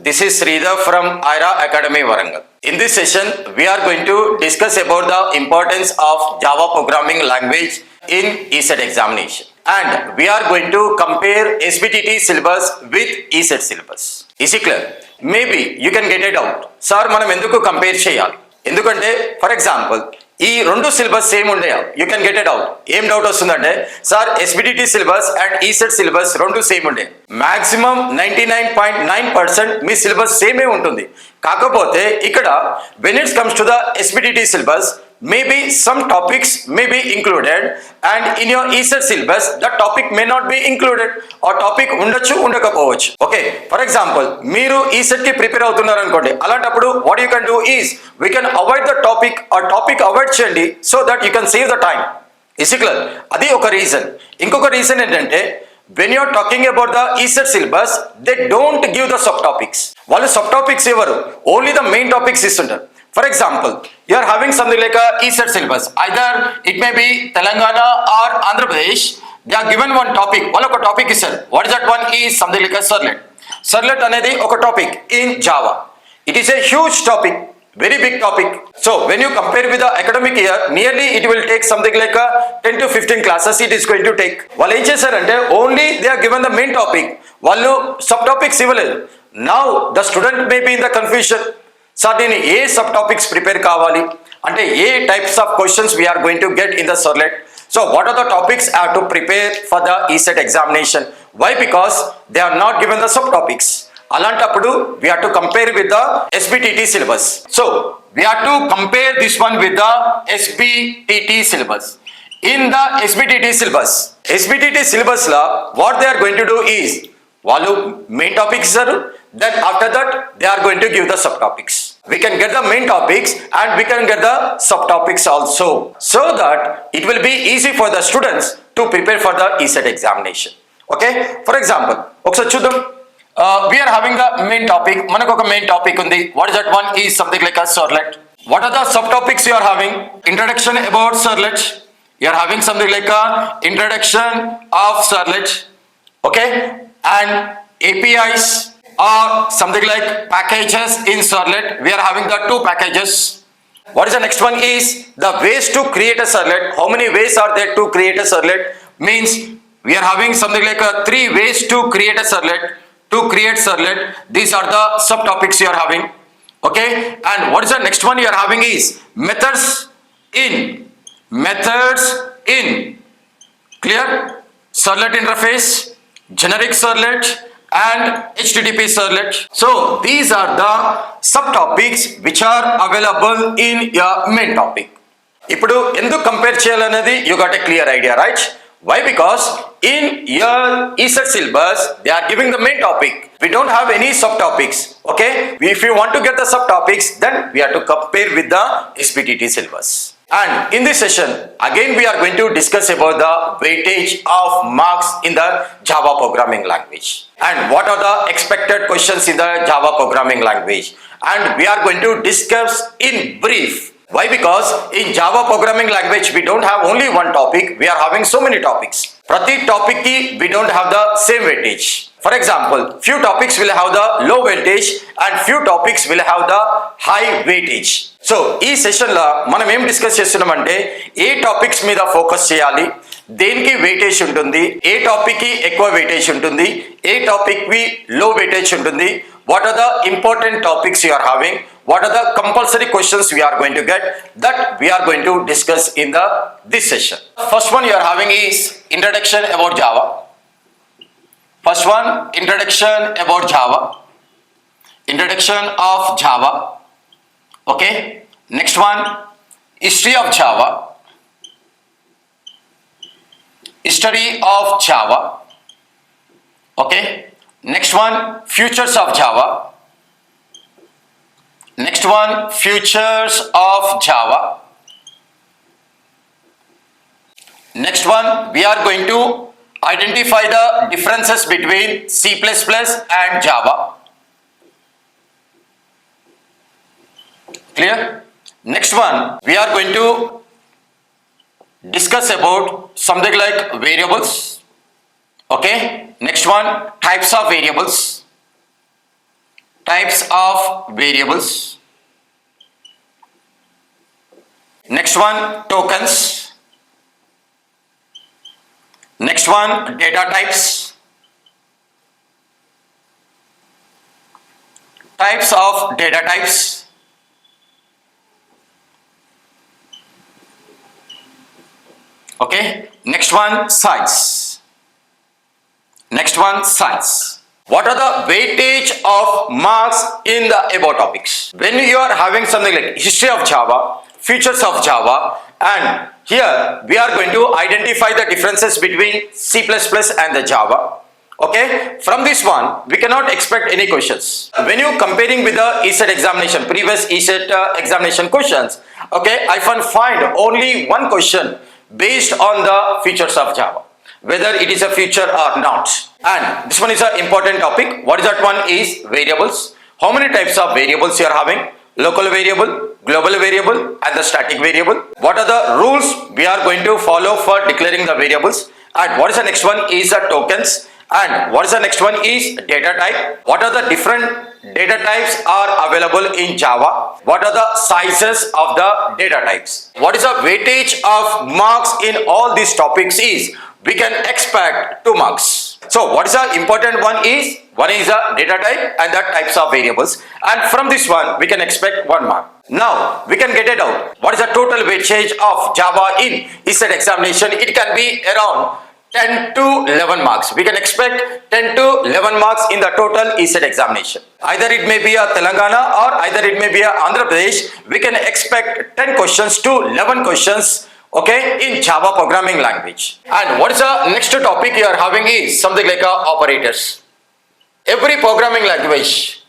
This is Sridhar from Ira Academy, Warangal. In this session, we are going to discuss about the importance of Java programming language in ECET examination. And we are going to compare SBTT syllabus with ECET syllabus. Is it clear? Maybe you can get a doubt. Sir, మనం ఎందుకు compare చేయాలి? ఎందుకంటే for example ఈ రెండు syllabus same ఉండయా? You can get a doubt. ఏం doubt వస్తుందంటే sir SBTT syllabus and ECET syllabus రెండు సేమ్ ఉండే. మాక్సిమం 99.9% మీ సిలబస్ సేమే ఉంటుంది. కాకపోతే ఇక్కడ when it's comes to the SBTT syllabus maybe some topics may be included and in your ECET syllabus the topic may not be included or topic ఉండొచ్చు ఉండకపోవచ్చు. Okay, for example మీరు ECET కి prepare అవుతున్నారు అనుకోండి, అలాంటప్పుడు what you can do is we can avoid the topic ఆ topic avoid చేయండి so that you can save the time. Is it clear? అది ఒక రీజన్. ఇంకొక రీజన్ ఏంటంటే when you are talking about the ECET syllabus they don't give the subtopics. వాళ్ళు subtopics ఇవ్వరు, only the main topics ఇస్తుంటారు. For example, you are having something like a ECET syllabus. Either it may be Telangana or Andhra Pradesh. They are given one topic. One of a topic is what is that one is something like a servlet. Servlet anedi oka topic in Java. It is a huge topic, very big topic. So when you compare with the academic year, nearly it will take something like a 10 to 15 classes it is going to take. వాళ్ళు ఏం చేశారంటే only they are given the main topic. వాళ్ళు subtopics ఇవ్వలేదు. Now the student may be in the confusion. Sir నేను ఏ sub topics prepare కావాలి అంటే ఏ types of questions we are going to get in the సర్లెట్. So what are the topics I have to prepare for the ECET examination. Why? Because they are not given the sub topics. అలాంటప్పుడు we have to compare with the SBTT syllabus. So we have to compare this one with the SBTT syllabus. In the SBTT syllabus law what they are going to do is వాళ్ళు main topics ఇస్తారు, then after that they are going to give the subtopics. We can get the main topics and we can get the subtopics also, so that it will be easy for the students to prepare for the ECET examination. Okay, for example ఒకసారి చూద్దాం. We are having the main topic. మనకు ఒక main topic ఉంది. What is that one is something like a servlet. What are the subtopics you are having? Introduction about servlet. You are having something like a introduction of servlet. Okay, and APIs or something like packages in servlet. We are having the two packages. What is the next one is the ways to create a servlet. How many ways are there to create a servlet? Means we are having something like a 3 ways to create a servlet. To create servlet, these are the subtopics you are having. Okay, and what is the next one you are having is methods in. Clear? Servlet interface, generic servlet and HTTP servlet. So these are the subtopics which are available in your main topic. ఇప్పుడు ఎందుకు compare చేయాలనేది you got a clear idea, right? Why? Because in your ECET syllabus they are giving the main topic. We don't have any subtopics. Okay, if you want to get the subtopics then we have to compare with the SBTT syllabus. And in this session again we are going to discuss about the weightage of marks in the Java programming language and what are the expected questions in the Java programming language, and we are going to discuss in brief. Why? Because in Java programming language we don't have only one topic, we are having so many topics. Prati topic ki we don't have the same weightage. For example, few topics will have the low weightage and few topics will have the high weightage. So ఈ సెషన్లో మనం ఏం discuss చేస్తున్నామంటే ఏ topics మీద focus చేయాలి, దేనికి weightage ఉంటుంది, ఏ టాపిక్కి ఎక్కువ వెయిటేజ్ ఉంటుంది, ఏ టాపిక్కి లో వెయిటేజ్ ఉంటుంది, what are the important topics you are having, what are the compulsory questions we are going to get, that we are going to discuss in this session. First one you are having is introduction about Java. First one, introduction about Java. Introduction of Java. Okay. Next one, history of Java. History of Java. Okay. Next one, futures of Java. Next one, futures of Java. Next one, we are going to identify the differences between C++ and Java. Clear? Next one, we are going to discuss about something like variables. Okay. Next one, types of variables. types of variables. Next one, tokens. Next one, data types. Types of data types. Okay. Next one, size. Next one, size. What are the weightage of marks in the above topics? When you are having something like history of Java, features of Java, and here we are going to identify the differences between C++ and the Java. Okay, from this one we cannot expect any questions. When you comparing with the ECET examination, previous ECET examination questions, okay, I find only one question based on the features of Java, whether it is a feature or not. And this one is an important topic. What is that one is variables. How many types of variables you are having? Local variable, global variable, and the static variable. What are the rules we are going to follow for declaring the variables? And what is the next one is the tokens. And what is the next one is data type. What are the different data types are available in Java? What are the sizes of the data types? What is the weightage of marks in all these topics is we can expect 2 marks. So what is the important one is the data type and the types of variables, and from this one we can expect 1 mark. Now we can get it out. What is the total weightage of Java in ECET examination? It can be around 10 to 11 marks. We can expect 10 to 11 marks in the total ECET examination. Either it may be a Telangana or either it may be a Andhra Pradesh. We can expect 10 questions to 11 questions, okay, in Java programming language. And what is the next topic you are having is something like operators. Every programming language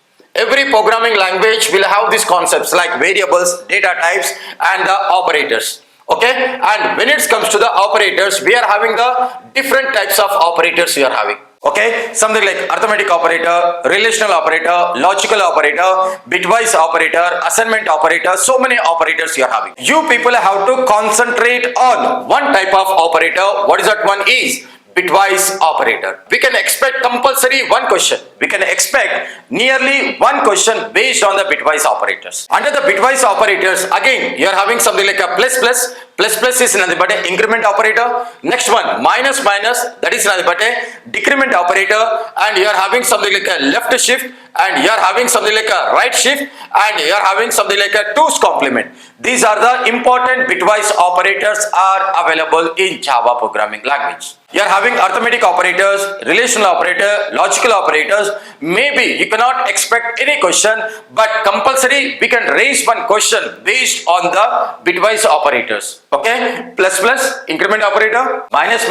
will have these concepts like variables, data types, and the operators. Okay, and when it comes to the operators, we are having the different types of operators we are having. Okay, something like arithmetic operator, relational operator, logical operator, bitwise operator, assignment operator, so many operators you are having. You people have to concentrate on one type of operator. What is that one is? Bitwise operator. We can expect compulsory 1 question. We can expect nearly 1 question based on the bitwise operators. Under the bitwise operators, again you are having something like a plus is nothing but an increment operator. Next one, minus, that is nothing but a decrement operator, and you are having something like a left shift, and you are having something like a right shift, and you are having something like a 2's complement. These are the important bitwise operators are available in Java programming language. You are having arithmetic operators, relational operator, logical operators. Maybe you cannot expect any question, but compulsory we can raise 1 question based on the bitwise operators. Okay, plus, increment operator, minus,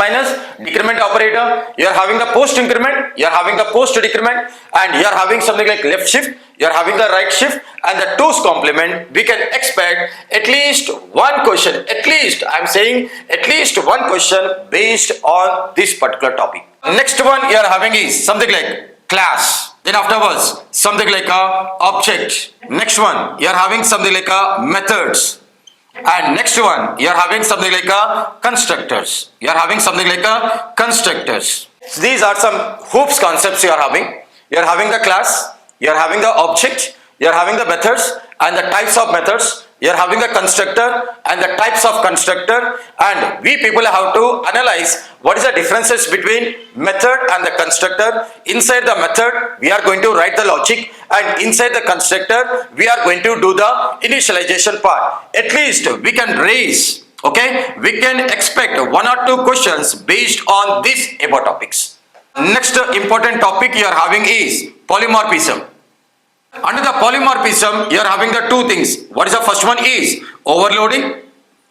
decrement operator. You are having the post increment, you are having the post decrement, and you are having something like left shift, you are having the right shift, and the 2's complement. We can expect at least 1 question, at least I am saying at least 1 question based on this particular topic. Next one you are having is something like class. Then afterwards something like a object. Next one you are having something like a methods. And next one you are having something like a constructors. You are having something like a constructors. So these are some hoops concepts you are having. You are having the class, you are having the object, you are having the methods and the types of methods, you are having the constructor and the types of constructor, and we people have to analyze what is the differences between method and the constructor. Inside the method we are going to write the logic, and inside the constructor we are going to do the initialization part. At least we can raise, okay, we can expect 1 or 2 questions based on these above topics. Next important topic you are having is polymorphism. Under the polymorphism, you are having the 2 things. What is the first one is overloading.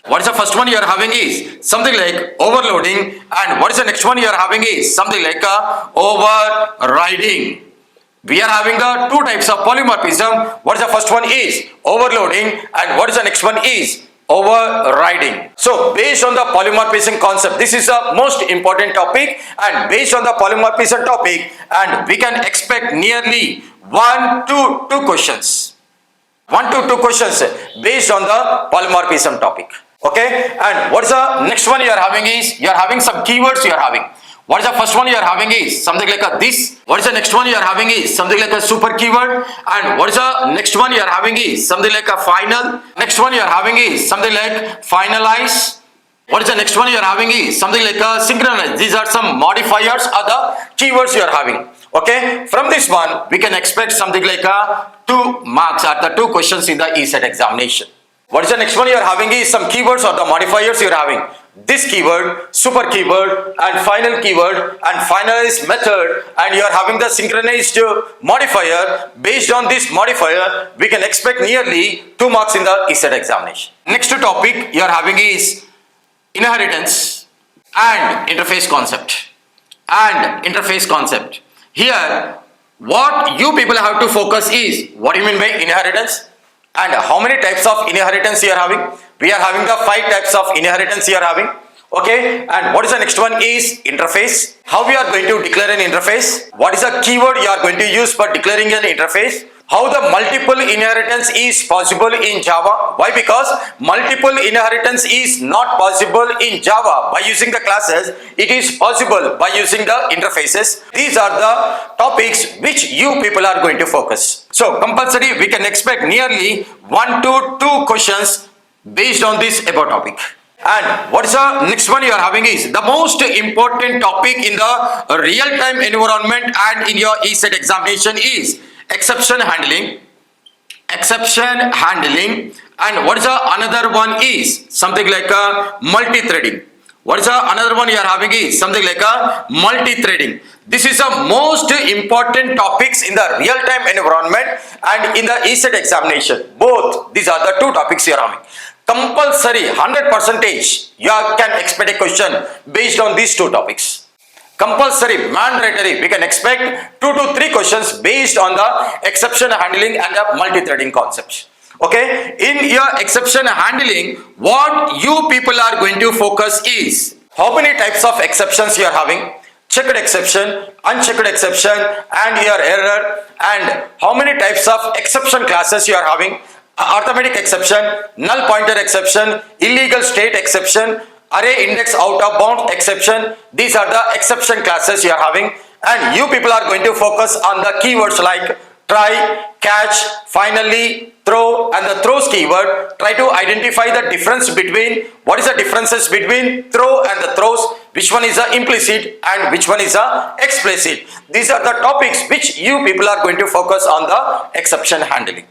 What is the first one you are having is something like overloading, and what is the next one you are having is something like overriding. We are having the 2 types of polymorphism. What is the first one is overloading, and what is the next one is overriding. So based on the polymorphism concept, this is the most important topic, and based on the polymorphism topic, and we can expect nearly 1 to 2 questions. 1 to 2 questions based on the polymorphism topic. Okay, and what is the next one you are having is you are having some keywords you are having. What is the first one you are having is something like a this. What is the next one you are having is something like a super keyword. And what is the next one you are having is something like a final. Next one you are having is something like finalize. What is the next one you are having is something like a synchronize. These are some modifiers or the keywords you are having. Okay, from this one we can expect something like a 2 marks or the 2 questions in the ECET examination. What is the next one you are having is some keywords or the modifiers you are having. This keyword, super keyword and final keyword and finalized method, and you are having the synchronized modifier. Based on this modifier we can expect nearly 2 marks in the ECET examination. Next topic you are having is inheritance and interface concept. Here what you people have to focus is what do you mean by inheritance and how many types of inheritance you are having. We are having the 5 types of inheritance you are having. Okay, and what is the next one is interface. How we are going to declare an interface? What is the keyword you are going to use for declaring an interface? How the multiple inheritance is possible in Java? Why? Because multiple inheritance is not possible in Java by using the classes. It is possible by using the interfaces. These are the topics which you people are going to focus. So compulsory we can expect nearly 1 to 2 questions based on this above topic. And what is the next one you are having is the most important topic in the real-time environment and in your ECET examination is exception handling. And what is the another one is something like a multi-threading. What is the another one you are having is something like a multi-threading. This is the most important topics in the real-time environment and in the ECET examination. Both these are the 2 topics you are having. Compulsory 100% you can expect a question based on these 2 topics. Compulsory, mandatory, we can expect 2 to 3 questions based on the exception handling and the multi-threading concepts. Okay, in your exception handling, what you people are going to focus is how many types of exceptions you are having, checked exception, unchecked exception and your error, and how many types of exception classes you are having, arithmetic exception, null pointer exception, illegal state exception, array index out of bounds exception. These are the exception classes you are having, and you people are going to focus on the keywords like try, catch, finally, throw, and the throws keyword. Try to identify the difference between what is the differences between throw and the throws, which one is the implicit and which one is the explicit. These are the topics which you people are going to focus on the exception handling.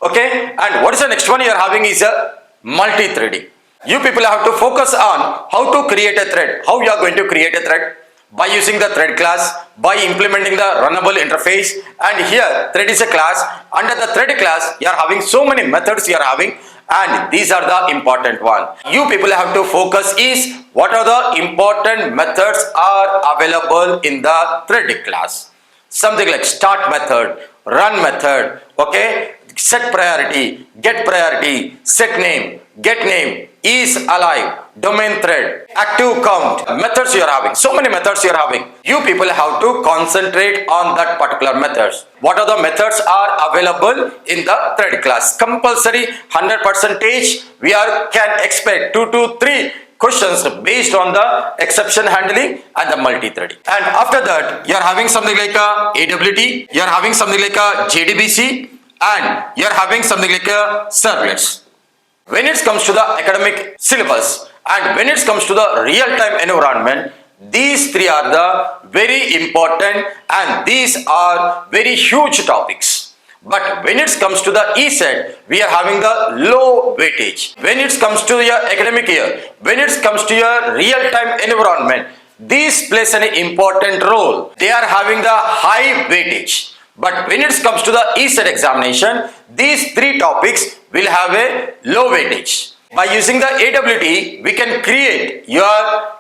Okay, and what is the next one you are having is a multi-threading. You people have to focus on how to create a thread. How you are going to create a thread? By using the thread class, by implementing the runnable interface, and here thread is a class. Under the thread class you are having so many methods you are having, and these are the important one. You people have to focus is what are the important methods are available in the thread class. Something like start method, run method, okay, set priority, set name, get name, is alive, domain thread, active count, methods you are having. So many methods you are having. You people have to concentrate on that particular methods. What are the methods are available in the thread class? Compulsory 100% we can expect 2 to 3 questions based on the exception handling and the multi-threading. And after that you are having something like a AWT, you are having something like a JDBC, and you are having something like a servlets. When it comes to the academic syllabus and when it comes to the real-time environment, these 3 are the very important and these are very huge topics. But when it comes to the ECET, we are having the low weightage. When it comes to your academic year, when it comes to your real-time environment, these plays an important role. They are having the high weightage. But when it comes to the ECET examination, these 3 topics will have a low weightage. By using the AWT, we can create your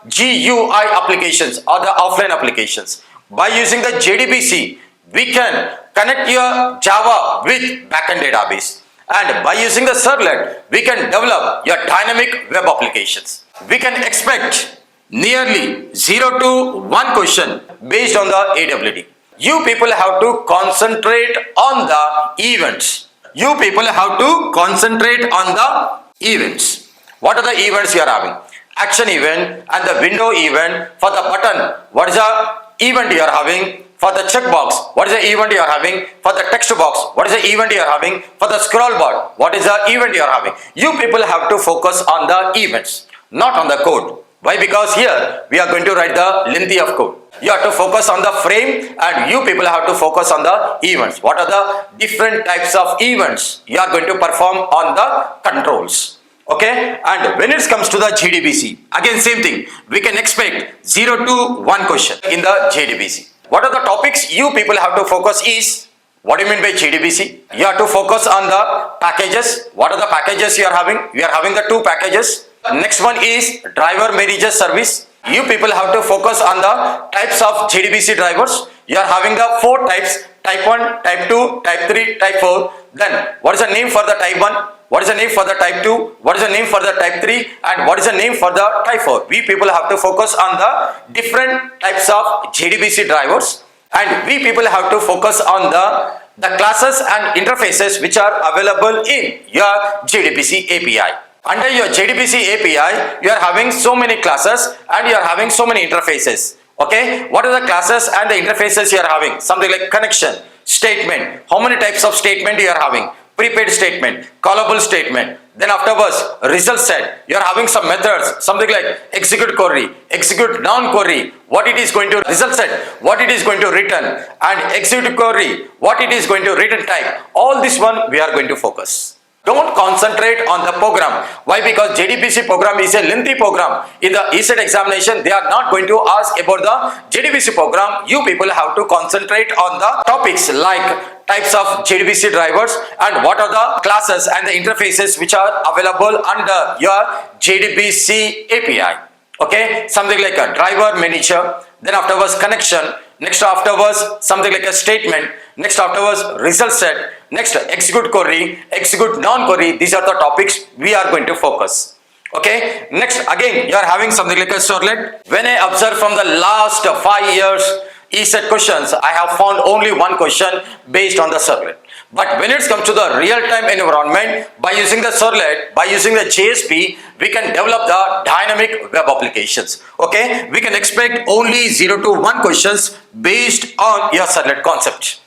GUI applications or the offline applications. By using the JDBC, we can connect your Java with backend database. And by using the servlet, we can develop your dynamic web applications. We can expect nearly 0 to 1 question based on the AWT. You people have to concentrate on the events. You people have to concentrate on the events. What are the events you are having? action event, and the window event. For the button, what is the event you are having? For the checkbox, what is the event you are having? For the text box, what is the event you are having? For the scroll bar, what is the event you are having? You people have to focus on the events, not on the code. Why? Because here we are going to write the lengthy of code. You have to focus on the frame and you people have to focus on the events. What are the different types of events you are going to perform on the controls? Okay, and when it comes to the JDBC, again same thing. We can expect 0 to 1 question in the JDBC. What are the topics you people have to focus is, what do you mean by JDBC? You have to focus on the packages. What are the packages you are having? We are having the 2 packages. Next one is driver manager service. You people have to focus on the types of JDBC drivers. You are having the 4 types, type 1, type 2, type 3, type 4. Then what is the name for the type 1? What is the name for the type 2? What is the name for the type 3? And what is the name for the type 4? We people have to focus on the different types of JDBC drivers. And we people have to focus on the classes and interfaces which are available in your JDBC API. Under your JDBC API, you are having so many classes and you are having so many interfaces. Okay, what are the classes and the interfaces you are having? Something like connection, statement. How many types of statement you are having? Prepaid statement, callable statement. Then afterwards, result set. You are having some methods, something like execute query, execute non-query, what it is going to result set, what it is going to return, and execute query, what it is going to return type. All this one we are going to focus. Don't concentrate on the program. Why? Because JDBC program is a lengthy program. In the ECET examination, they are not going to ask about the JDBC program. You people have to concentrate on the topics like types of JDBC drivers and what are the classes and the interfaces which are available under your JDBC API. Okay, something like a driver manager, then afterwards connection, next afterwards something like a statement, next afterwards result set, next execute query, execute non-query. These are the topics we are going to focus. Okay, next again you are having something like a servlet. When I observe from the last 5 years ECET questions, I have found only one question based on the servlet. But when it comes to the real-time environment, by using the servlet, by using the JSP, we can develop the dynamic web applications. Okay, we can expect only 0 to 1 questions based on your servlet concept.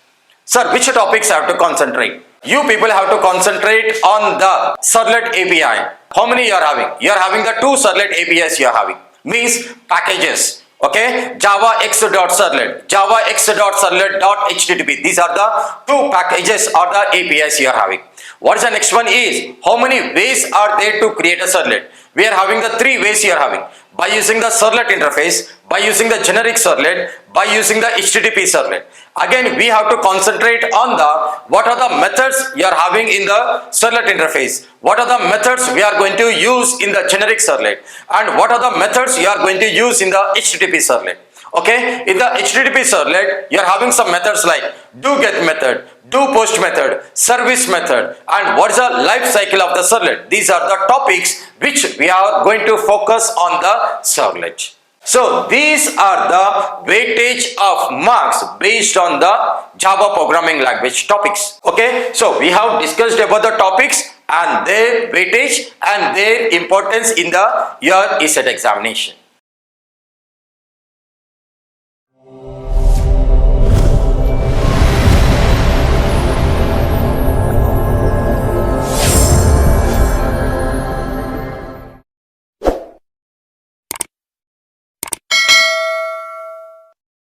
Sir, which topics I have to concentrate? You people have to concentrate on the servlet API. How many you are having? You are having the 2 servlet APIs you are having. Means packages. Okay, Java X.servlet, Java X.servlet.http. These are the 2 packages or the APIs you are having. What is the next one is, how many ways are there to create a servlet? We are having the 3 ways you are having. By using the servlet interface, by using the generic servlet, by using the HTTP servlet. Again, we have to concentrate on the what are the methods you are having in the servlet interface. What are the methods we are going to use in the generic servlet, and what are the methods you are going to use in the HTTP servlet. Okay, in the HTTP servlet, you are having some methods like do get method, do post method, service method, and what is the life cycle of the servlet. These are the topics which we are going to focus on the servlet. So these are the weightage of marks based on the Java programming language topics. Okay, so we have discussed about the topics and their weightage and their importance in the your ECET examination.